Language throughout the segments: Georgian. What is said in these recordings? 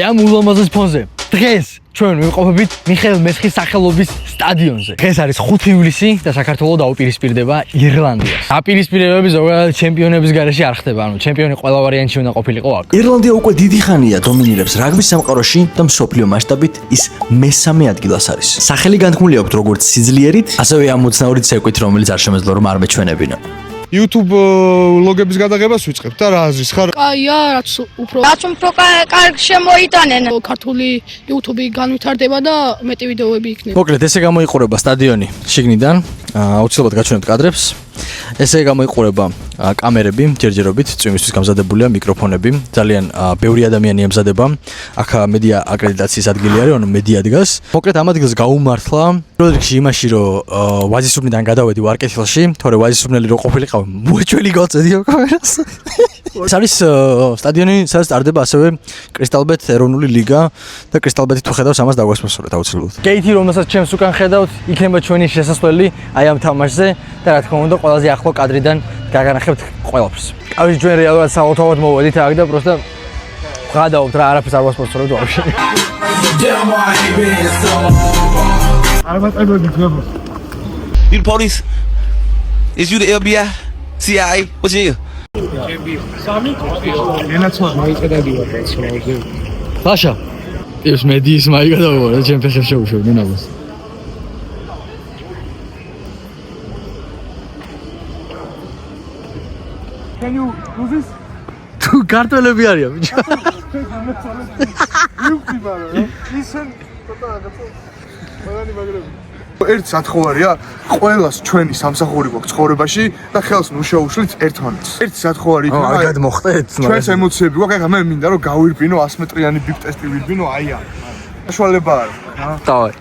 ამ ულამაზეს ფონზე დღეს ჩვენ ვიმყოფებით მიხეილ მესხის სახელობის სტადიონზე. დღეს არის 5 ივლისი და საქართველოს დაუპირისპირდება ირლანდიას. დაპირისპირებები ზოგადად ჩემპიონების გარეშე არ ხდება, ანუ ჩემპიონი ყველა ვარიანტში უნდა ყოფილიყო აქ. ირლანდია უკვე დიდი ხანია დომინირებს რაგბის სამყაროში და მსოფლიო მასშტაბით ის მესამე ადგილას არის. სახელი განთქმული აქვს როგორც სიძლიერით, ასევე ამ მოცნაური ცეკვით, რომელიც არ შემეძლო რომ არ მეჩვენებინა. YouTube ლოგების გადაღებას ვიწყებთ და რა აზრის ხარ? კაია, რაც უფრო კარგ შემოიტანენ. ქართული YouTube განვითარდება და მეტი ვიდეოები იქნება. მოკლედ, ესე გამოიყურება სტადიონი შიგნიდან. აუცილებლად გაჩვენებთ კადრებს. ესე გამოიყურება კამერები, ჯერჯერობით, წვიმისთვის გამზადებულია მიკროფონები. ძალიან ბევრი ადამიანი ემზადება. აქ მედია აკრედიტაციის ადგილი არის, ანუ მედია დგას. მოკლედ, ამ ადგილს გაუმართლა პირველ რიგში იმაში, რომ ვაზისუბნიდან გადავედი ვარკეთილში, თორე ვაზისუბნელი რო ყოფილიყავ, მოეჩველი გავწედი ამ კამერას. ეს არის სტადიონი, სადაც ტარდება ასევე კრისტალბეთ ეროვნული ლიგა და კრისტალბეთი თუ ხედავს ამას დაგვასპონსორეთ აუცილებლად. გეითი, რომელსაც ჩემს უკან ხედავთ, იქნება ჩვენი შესასვლელი აი ამ თამაშზე და რა თქმა უნდა, ყველაზე ახლო კადრიდან გაგანახებთ ყველაფერს. კავშირი ჩვენ რეალურად საავტომატ მოვედით აქ და პროსტა ვღადაობთ რა, არაფერს არ ვასპონსორებთ ვაფშე. You the police? Is you the FBI? CIA? What's you? Sasha, ეს მედიის მაი გადავიღო, ჩემ ფეხებს შევუშავ, ნინაბას. Can you do this? თუ კარტელები არიან, ბიჭო. YouTube არა. Listen, ცოტა რაღაცა. ყველანი მაგრები. ერთ სათხოვარია, ყველას ჩვენი სამსახური გვაქვს ცხოვრებაში და ხელს ნუშაუშლით ერთმანეთს. ერთ სათხოვარი იქნება. არ გადმოხდეთ? ჩვენს ემოციები გვაქვს, ახლა მე მინდა რომ გავირბინო 100 მეტრიანი ბიგ ტესტი ვირბინო, აი ამ. საშუალება არა. დავაი.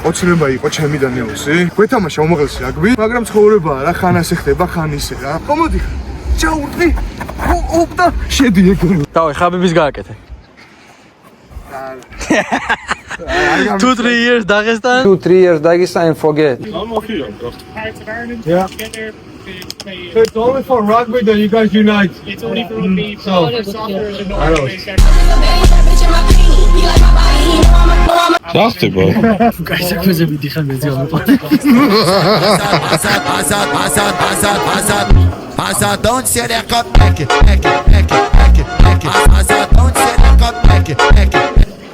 ოცნება იყო ჩემი და ნეოსი. გვეთამაშა უმაღლესი რაგბი, მაგრამ ცხოვრება რა ხან ასე ხდება, ხან ისე რა. კომოდი. ჩაურდი. ოპტა შედი ეგრე. დავაი, ხაბიბის გააკეთე. 2-3 years Dagestan. 2-3 years Dagestan and forget. Yeah. So it's only for rugby that you guys unite. It's only for rugby. So, Just bro. გაისაქმეზე მიდიხარ მეძე ამოყვა. Azad, don't say that cut back it. Azad, don't say that cut back it.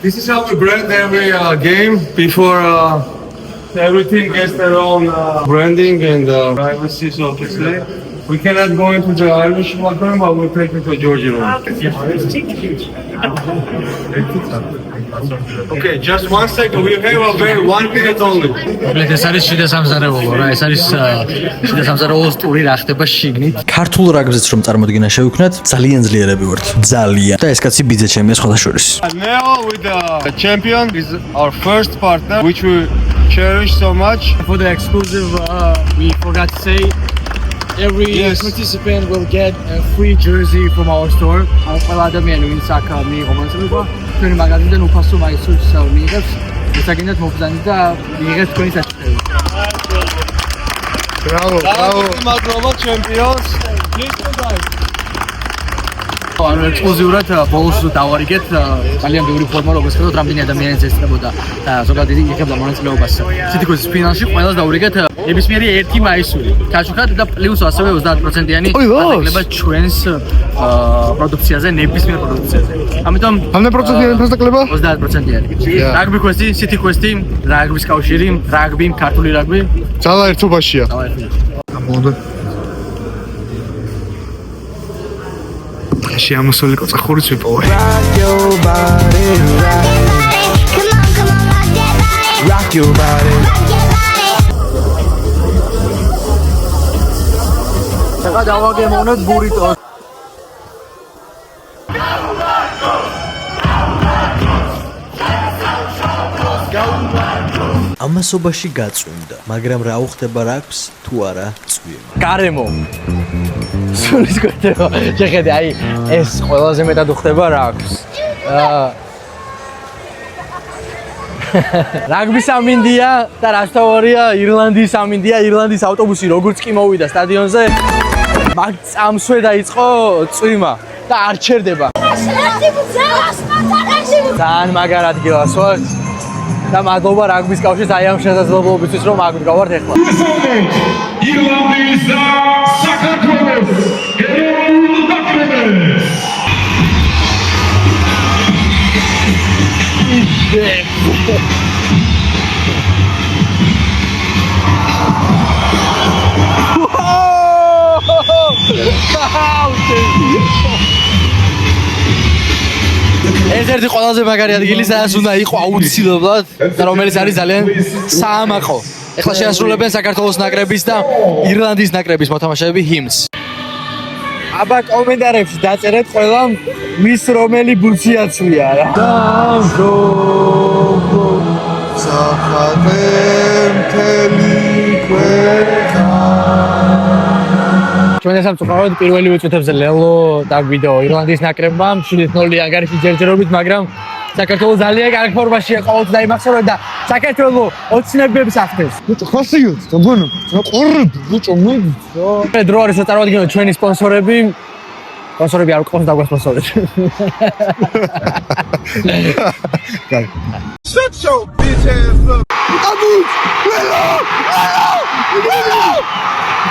this is how we brand every game before everything gets their own branding and privacy. So obviously, we cannot go into the Irish locker room, but we'll take it to Georgian room. Okay, just 1 second. We have a very 1 minute only. მოკლედ ეს არის შიდა სამზარეულო რა, ეს არის შიდა სამზარეულოს ტური რა ხდება შიგნით. ქართულ რაგბზეც რომ წარმოდგენა შევიქნათ, ძალიან ძლიერები ვართ. ძალიან. და ეს კაცი ბიძე ჩემია სხვა შორის. Neo with the champion is our first partner, which we cherish so much. For the exclusive, we forgot to say every participant will get a free jersey from our store. ყველა ადამიანი ვინც აქ მიიღო მონაწილეობა, ჩვენი მაგაზინიდან უფასო მაისურს მიიღებს. ესაგინდათ მობრძანით და მიიღეთ თქვენი საშუალება. Bravo, bravo. Madrova champions. ანუ ექსკლუზიურად ბოლოს დავარიგეთ ძალიან ბევრი ფორმა როგორც ხედავთ რამდენი ადამიანიც ესწრებოდა და ზოგადად იღებდა მონაწილეობას სიტიკოს ფინალში ყველას დავარიგეთ ნებისმიერი 1 მაისური კაშუხად და პლუს ასევე 30%-იანი დაგლება ჩვენს პროდუქციაზე ნებისმიერ პროდუქციაზე ამიტომ 100%-იანი დასაკლება 30%-იანი რაგბი კვესტი სიტი კვესტი რაგბის კავშირი რაგბი ქართული რაგბი ძალა ერთობაშია მოდა შეამოსული კოცხურიც ვიპოვე. Rock your body. ახლა დავაგემოვნოთ ბურიტოს. ამასობაში გაწვიმდა, მაგრამ რა უხდება რაგბს თუ არა წვიმა. გარემო. სულის გვეთება. შეხედე, აი ეს ყველაზე მეტად უხდება რაგბს. რაგბის ამინდია და რასთავარია ირლანდიის ამინდია, ირლანდიის ავტობუსი როგორც კი მოვიდა სტადიონზე, მაგ წამსვე დაიწყო წვიმა და არ ჩერდება. ძალიან მაგარ ადგილას ვარ და მადლობა რაგბის კავშირს აი ამ შესაძლებლობისთვის რომ აქ გავართ ახლა. ირლანდიის და საქართველოს ეროვნულ ნაკრებებს. ერთ-ერთი ყველაზე მაგარი ადგილი სადაც უნდა იყო აუცილებლად და რომელიც არის ძალიან საამაყო. ეხლა შეასრულებენ საქართველოს ნაკრების და ირლანდიის ნაკრების მოთამაშეები ჰიმნს. აბა კომენტარებში დაწერეთ ყველა მის რომელი ბუციაცვია რა. დამშობლო სახალე მთელი ქვეყანა. ჩვენ სამწუხაროდ პირველი ვიწუთებზე ლელო და გვიდო ირლანდიის ნაკრებმა 7-0 ანგარიში ჯერჯერობით, მაგრამ საქართველოს ძალიან კარგ ფორმაშია ყოველთვის დაიმახსოვრა და საქართველოს ოცნებებს ახდენს. ბიჭო, ხასიოთ, გონო, ყურები, ბიჭო, მოდი. დრო არის წარმოადგენთ ჩვენი სპონსორები. სპონსორები არ ყავს დაგვასპონსორეთ. Shut your bitch ass up.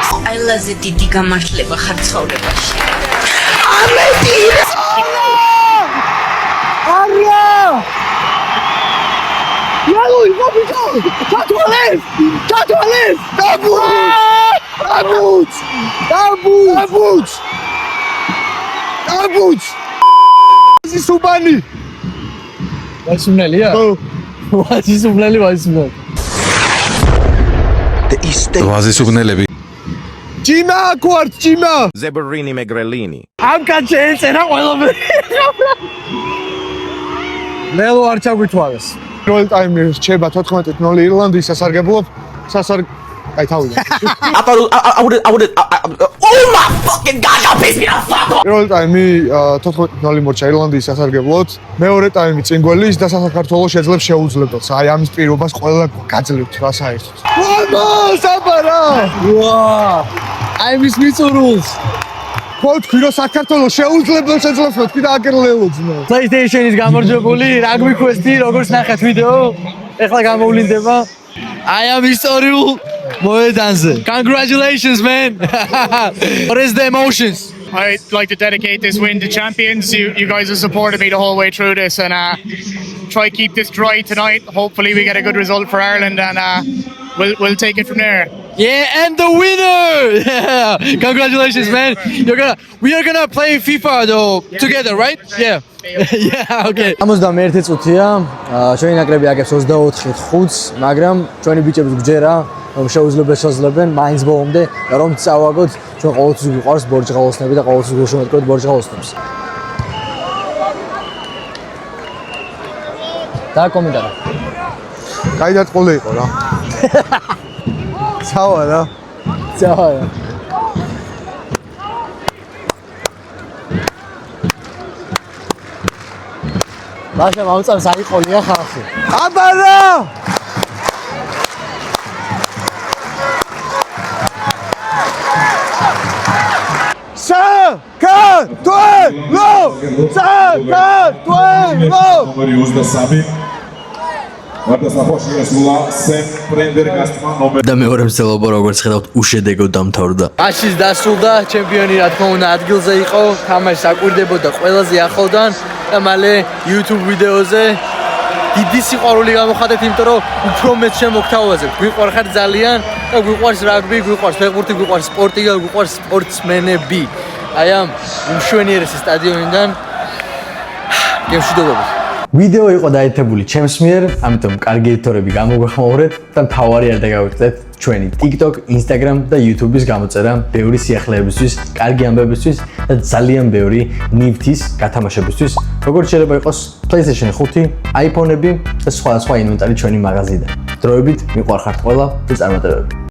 ყველაზე დიდი გამართლება ხარ ცხოვრებაში. სუბანი. ვასუმნელია? ვასუმნელი. ვაზისუბნელები. ჭიმა გვართ, ჭიმა. ზებერინი მეგრელინი. ამ კაცს ეწერა ყველაფერი. ლელო არ ჩაგვითვალეს. პირველ ტაიმი რჩება 14-0 ირლანდიის სასარგებლო. აი თავი. Oh my fucking god, that pissed me the fuck off. პირველ ტაიმი 14-0 მორჩა ირლანდიის სასარგებლოდ. მეორე ტაიმი წინგველის და საქართველოს შეძლებს შეუძლებელს. აი ამის პირობას ყველა გაძლევთ რა საერთოდ. ვამოს აბარა! ვა! აი მის მიწურულს. თქვი რომ საქართველოს შეუძლებელს შეძლებს მეთქი და აკერლელოძნო. PlayStation-ის გამარჯვებული Rugby Quest-ი როგორც ნახეთ ვიდეო, ეხლა გამოვლინდება. I am historical მოედანზე. Congratulations man. What is the emotions? I'd like to dedicate this win to champions. You guys have supported me the whole way through this and try keep this dry tonight. Hopefully we get a good result for Ireland and we'll take it from there. Yeah, and the winner. Yeah. Congratulations man. We are gonna play FIFA though together, right? Yeah. Yeah, okay. 71 წუთია. ჩვენი ნაკრები აკეთებს 24-5, მაგრამ ჩვენი ბიჭებს გჯერა რომ შეუძლებელსებენ მაინც ბოლომდე რომ წავაგოთ ჩვენ ყოველთვის გვიყვარს ბორჯღაოსნები და ყოველთვის გულშემატკივრად ბორჯღაოსნებს. და კომენტარი. გაიდარტყული იყო რა. Ciao რა. Ciao. Basta მომწამს აიყოლია ხალხი. აბარა! ნომერი 23 ვარდასახოში ესულა სემ პრენდერგასტმა ნომერი და მეორე მსელობა როგორც ხედავთ უშედეგოდ დამთავრდა. მაშინ დასრულდა ჩემპიონი რა თქმა უნდა ადგილზე იყო, თამაში საკვირდებოდა ყველაზე ახლოდან და მალე YouTube ვიდეოზე დიდი სიყვარული გამოხატეთ, იმიტომ რომ უფრო მეც შემოგთავაზებთ. გვიყვარხარ ძალიან და გვიყვარს რაგბი, გვიყვარს ფეხბურთი, გვიყვარს სპორტი და გვიყვარს სპორტსმენები. აი ამ უმშვენიერესი სტადიონიდან გემშვიდობებით. ვიდეო იყო დაეთებული ჩემს მიერ, ამიტომ კარგი ეთორები გამოგახმაურეთ და მთავარი არ დაგავიწყდეთ ჩვენი TikTok, Instagram და YouTube-ის გამოწერა ბევრი სიახლეებისთვის, კარგი ამბებისთვის და ძალიან ბევრი ნივთის გათამაშებისთვის, როგორც შეიძლება იყოს PlayStation 5, iPhone-ები და სხვა ინვენტარი ჩვენი მაღაზიიდან. დროებით მიყვარხართ ყველა და წარმატებები.